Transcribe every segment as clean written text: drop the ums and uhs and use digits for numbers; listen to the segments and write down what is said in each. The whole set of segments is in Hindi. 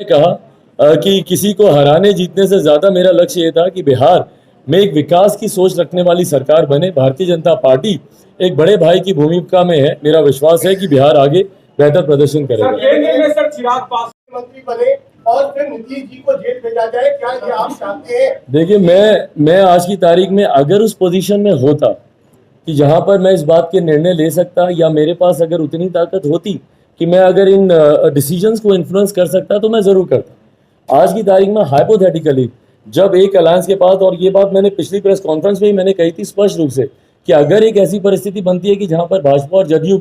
कहा कि किसी को हराने जीतने से ज्यादा मेरा लक्ष्य ये था कि बिहार में एक विकास की सोच रखने वाली सरकार बने। भारतीय जनता पार्टी एक बड़े भाई की भूमिका में है। मेरा विश्वास है कि बिहार आगे बेहतर प्रदर्शन करेगा। सर चिराग पासवान मंत्री बने और फिर नीतीश जी को जेल भेजा जाए, क्या ये आप चाहते हैं? देखिए, मैं आज की तारीख में अगर उस पोजीशन में होता कि जहां पर मैं इस बात के निर्णय ले सकता, या मेरे पास अगर उतनी ताकत होती कि मैं अगर इन डिसीजंस को इन्फ्लुएंस कर सकता, तो मैं जरूर करता। आज की तारीख में हाइपोथेटिकली जब एक अलायंस के पास, और ये बात मैंने पिछली प्रेस कॉन्फ्रेंस में ही मैंने कही थी स्पष्ट रूप से कि अगर एक ऐसी परिस्थिति बनती है कि जहां पर भाजपा और जदयू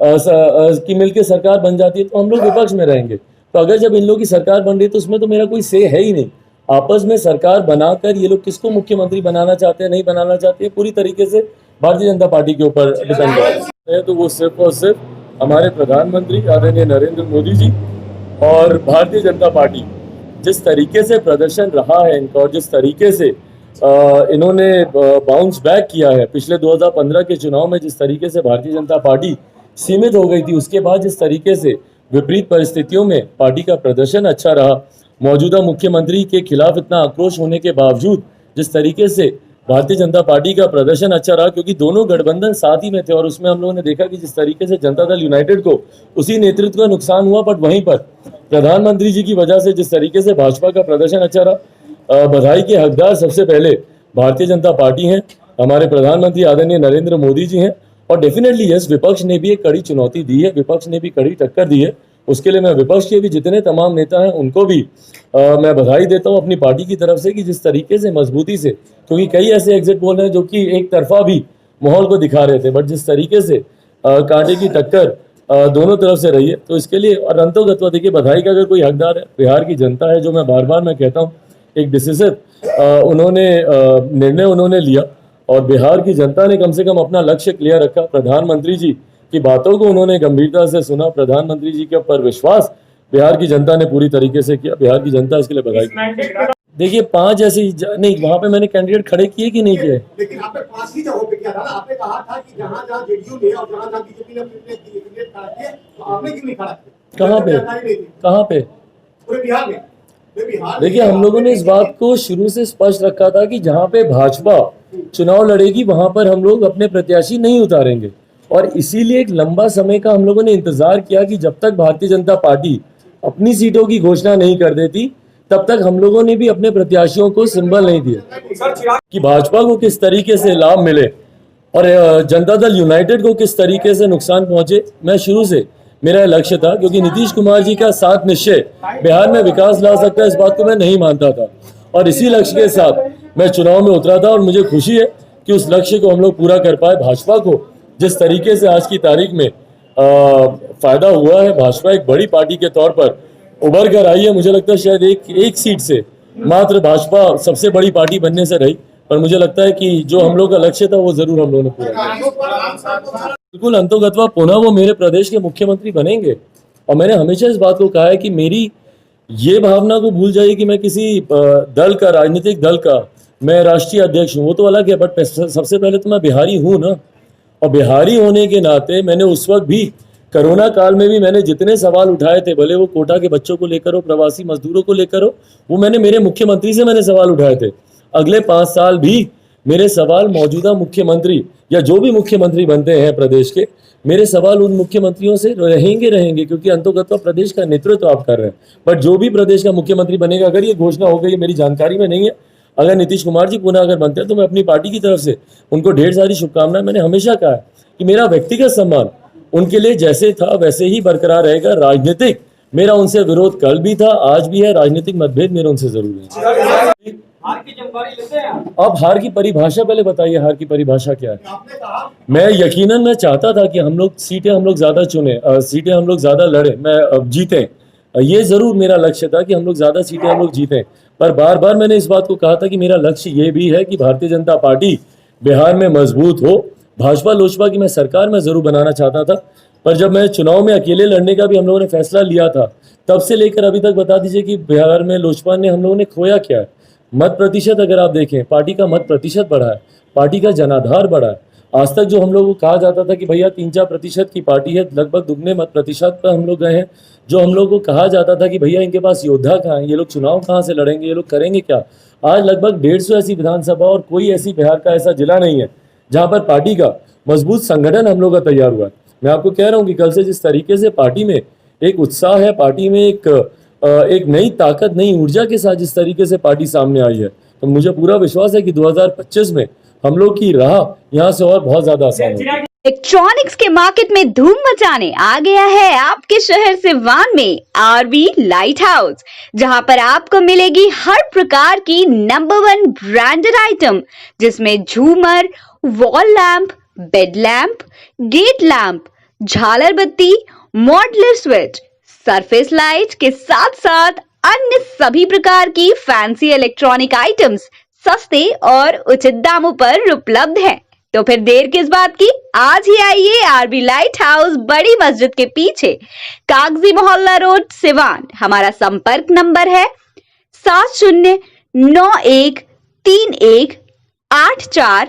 की मिलकर सरकार बन जाती है, तो हम लोग विपक्ष में रहेंगे। तो अगर जब इन लोगों की सरकार बन रही है तो उसमें तो मेरा कोई से है ही नहीं। आपस में सरकार बनाकर ये लोग किसको मुख्यमंत्री बनाना चाहते हैं, नहीं बनाना चाहते हैं, पूरी तरीके से भारतीय जनता पार्टी के ऊपर डिपेंड करता है। तो वो सिर्फ और सिर्फ हमारे प्रधानमंत्री आदरणीय नरेंद्र मोदी जी और भारतीय जनता पार्टी, जिस तरीके से प्रदर्शन रहा है इनका और जिस तरीके से इन्होंने बाउंस बैक किया है पिछले 2015 के चुनाव में, जिस तरीके से भारतीय जनता पार्टी सीमित हो गई थी, उसके बाद जिस तरीके से विपरीत परिस्थितियों में पार्टी का प्रदर्शन अच्छा रहा, मौजूदा मुख्यमंत्री के खिलाफ इतना आक्रोश होने के बावजूद जिस तरीके से भारतीय जनता पार्टी का प्रदर्शन अच्छा रहा, क्योंकि दोनों गठबंधन साथ ही में थे और उसमें हम लोगों ने देखा कि जिस तरीके से जनता दल यूनाइटेड को उसी नेतृत्व का नुकसान हुआ, बट वहीं पर प्रधानमंत्री जी की वजह से जिस तरीके से भाजपा का प्रदर्शन अच्छा रहा। बधाई के हकदार सबसे पहले भारतीय जनता पार्टी हैं, हमारे प्रधानमंत्री आदरणीय नरेंद्र मोदी जी हैं। और डेफिनेटली यस, विपक्ष ने भी एक कड़ी चुनौती दी है, विपक्ष ने भी कड़ी टक्कर दी है। उसके लिए मैं विपक्ष के भी जितने तमाम नेता हैं उनको भी मैं बधाई देता हूं अपनी पार्टी की तरफ से कि जिस तरीके से मजबूती से, क्योंकि कई ऐसे एग्जिट पोल हैं जो कि एक तरफा भी माहौल को दिखा रहे थे, बट जिस तरीके से कांटे की टक्कर दोनों तरफ से रही है, तो इसके लिए और अंतोगत्वा देखिए, बधाई का अगर कोई हकदार है बिहार की जनता है, जो मैं बार बार मैं कहता हूँ एक डिसिसिव उन्होंने निर्णय उन्होंने लिया और बिहार की जनता ने कम से कम अपना लक्ष्य क्लियर रखा। प्रधानमंत्री जी की बातों को उन्होंने गंभीरता से सुना, प्रधानमंत्री जी के ऊपर विश्वास बिहार की जनता ने पूरी तरीके से किया। बिहार की जनता इसके लिए बधाई। देखिए 5 ऐसी नहीं, वहां पे मैंने कैंडिडेट खड़े किए कि नहीं किए, लेकिन आपने 5 ही जगहों पे किया था ना। आपने कहा था कि जहां जहां जेडीयू ने और जहां जहां बीजेपी ने कैंडिडेट खड़ा किए, तो आपने क्यों नहीं खड़ा किया? कहाँ पे पूरे बिहार में? देखिए, हम लोगों ने इस बात को शुरू से स्पष्ट रखा था कि जहां पे भाजपा चुनाव लड़ेगी वहां पर हम लोग अपने प्रत्याशी नहीं उतारेंगे, और इसीलिए एक लंबा समय का हम लोगों ने इंतजार किया कि जब तक भारतीय जनता पार्टी अपनी सीटों की घोषणा नहीं कर देती, तब तक हम लोगों ने भी अपने प्रत्याशियों को सिंबल नहीं दिया कि भाजपा को किस तरीके से लाभ मिले और जनता दल यूनाइटेड को किस तरीके से नुकसान पहुंचे। मैं शुरू से मेरा लक्ष्य था, क्योंकि नीतीश कुमार जी का साथ निश्चय बिहार में विकास ला सकता है, इस बात को मैं नहीं मानता था, और इसी लक्ष्य के साथ मैं चुनाव में उतरा था। और मुझे खुशी है कि उस लक्ष्य को हम लोग पूरा कर पाए। भाजपा को जिस तरीके से आज की तारीख में फायदा हुआ है, भाजपा एक बड़ी पार्टी के तौर पर उभर कर आई है। मुझे लगता है शायद एक सीट से मात्र भाजपा सबसे बड़ी पार्टी बनने से रही, पर मुझे लगता है कि जो हम लोग का लक्ष्य था वो जरूर हम लोगों ने पूरा किया। बिल्कुल अंतोगत्वा पुनः वो मेरे प्रदेश के मुख्यमंत्री बनेंगे, और मैंने हमेशा इस बात को कहा है कि मेरी ये भावना को भूल जाइए कि मैं किसी दल का, राजनीतिक दल का मैं राष्ट्रीय अध्यक्ष हूँ, वो तो अलग है, बट सबसे पहले तो मैं बिहारी हूँ ना। और बिहारी होने के नाते मैंने उस वक्त भी कोरोना काल में भी मैंने जितने सवाल उठाए थे, भले वो कोटा के बच्चों को लेकर हो, प्रवासी मजदूरों को लेकर हो, वो मैंने मेरे मुख्यमंत्री से मैंने सवाल उठाए थे। अगले 5 साल भी मेरे सवाल मौजूदा मुख्यमंत्री या जो भी मुख्यमंत्री बनते हैं प्रदेश के, मेरे सवाल उन मुख्यमंत्रियों से रहेंगे, क्योंकि अंतोगत्वा प्रदेश का नेतृत्व आप कर रहे हैं। बट जो भी प्रदेश का मुख्यमंत्री बनेगा, अगर ये घोषणा हो गई है, मेरी जानकारी में नहीं है, अगर नीतीश कुमार जी पुनः अगर बनते हैं, तो मैं अपनी पार्टी की तरफ से उनको ढेर सारी शुभकामनाएं। मैंने हमेशा कहा है कि मेरा व्यक्तिगत सम्मान उनके लिए जैसे था वैसे ही बरकरार रहेगा। राजनीतिक मेरा उनसे विरोध कल भी था, आज भी है, राजनीतिक मतभेद मेरे उनसे जरूर है। अब हार की परिभाषा पहले बताइए, हार की परिभाषा क्या है? मैं यकीनन मैं चाहता था कि हम लोग सीटें हम लोग ज्यादा चुने, सीटें हम लोग ज्यादा लड़े, मैं जीतें। ये जरूर मेरा लक्ष्य था कि हम लोग ज्यादा सीटें हम लोग जीतें, पर बार बार मैंने इस बात को कहा था कि मेरा लक्ष्य ये भी है कि भारतीय जनता पार्टी बिहार में मजबूत हो। भाजपा लोजपा की मैं सरकार में जरूर बनाना चाहता था, पर जब मैं चुनाव में अकेले लड़ने का भी हम लोगों ने फैसला लिया था, तब से लेकर अभी तक बता दीजिए कि बिहार में लोजपा ने हम लोगों ने खोया क्या है? मत प्रतिशत अगर आप देखें, पार्टी का मत प्रतिशत बढ़ा है, पार्टी का जनाधार बढ़ा है, आज तक जो हम लोगों को कहा जाता था कि भैया 3-4% की पार्टी है, लगभग दुगने प्रतिशत पर हम लोग गए हैं। जो हम लोग को कहा जाता था कि भैया इनके पास योद्धा कहाँ हैं, ये लोग चुनाव कहाँ से लड़ेंगे, ये लोग करेंगे क्या, आज लगभग 150 ऐसी विधानसभा और कोई ऐसी बिहार का ऐसा जिला नहीं है जहाँ पर पार्टी का मजबूत संगठन हम लोग का तैयार हुआ है। मैं आपको कह रहा हूँ कि कल से जिस तरीके से पार्टी में एक उत्साह है, पार्टी में एक नई ताकत, नई ऊर्जा के साथ जिस तरीके से पार्टी सामने आई है, तो मुझे पूरा विश्वास है कि 2025 में हम लोग की राह यहाँ से और बहुत ज्यादा आसान होगी। इलेक्ट्रॉनिक्स के मार्केट में धूम मचाने आ गया है आपके शहर सिवान में आरबी लाइट हाउस, जहां पर आपको मिलेगी हर प्रकार की नंबर 1 ब्रांडेड आइटम, जिसमें झूमर, wall lamp, bed lamp, gate lamp, झालर बत्ती, मॉडलर स्विच, सरफेस लाइट के साथ साथ अन्य सभी प्रकार की फैंसी इलेक्ट्रॉनिक आइटम्स सस्ते और उचित दामों पर उपलब्ध हैं। तो फिर देर किस बात की, आज ही आइए आरबी लाइट हाउस, बड़ी मस्जिद के पीछे, कागजी मोहल्ला रोड, सिवान। हमारा संपर्क नंबर है 7091318455।